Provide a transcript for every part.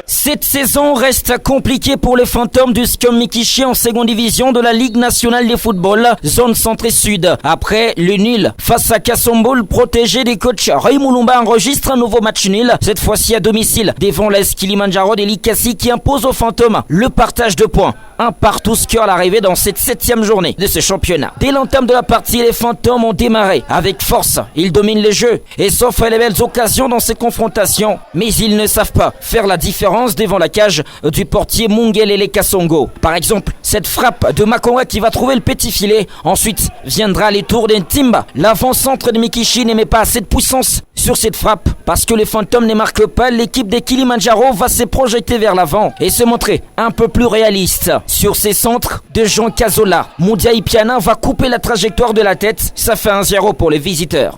Cette saison reste compliquée pour les fantômes du SCOM Mikichi en seconde division de la Ligue nationale de football, zone centre-sud. Après le nul face à Kassombo, le protégé des coachs Ray Moulumba enregistre un nouveau match nul, cette fois-ci à domicile, devant l'AS Kilimanjaro des Likasi qui impose aux fantômes le partage de points. Un partout score à l'arrivée dans cette 7e journée de ce championnat. Dès l'entame de la partie, les fantômes ont démarré avec force. Ils dominent le jeu et s'offrent les belles occasions dans ces confrontations. Mais ils ne savent pas faire la différence devant la cage du portier Mungelele Kasongo. Par exemple, cette frappe de Makonga qui va trouver le petit filet. Ensuite viendra les tours d'Entimba. L'avant-centre de Mikichi n'émet pas assez de puissance sur cette frappe. Parce que les fantômes ne marquent pas, l'équipe des Kilimanjaro va se projeter vers l'avant et se montrer un peu plus réaliste. Sur ces centres de Jean Cazola, Moudia Ipiana va couper la trajectoire de la tête. Ça fait 1-0 pour les visiteurs.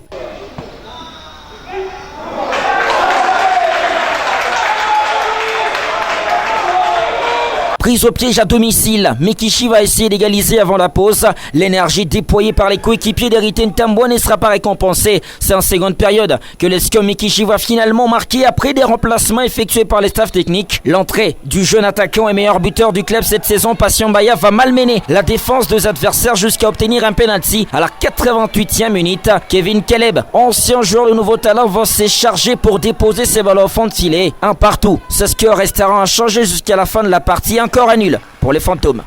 Prise au piège à domicile, Mikichi va essayer d'égaliser avant la pause. L'énergie déployée par les coéquipiers d'Erité Ntambwa ne sera pas récompensée. C'est en seconde période que le SCOM Mikichi va finalement marquer après des remplacements effectués par les staffs techniques. L'entrée du jeune attaquant et meilleur buteur du club cette saison, Patient Baya, va malmener la défense des adversaires jusqu'à obtenir un penalty à la 88e minute. Kevin Caleb, ancien joueur de nouveau talent, va se charger pour déposer ses ballons au fond de filet. Un partout. Ce score restera inchangé jusqu'à la fin de la partie. Encore un nul pour les fantômes.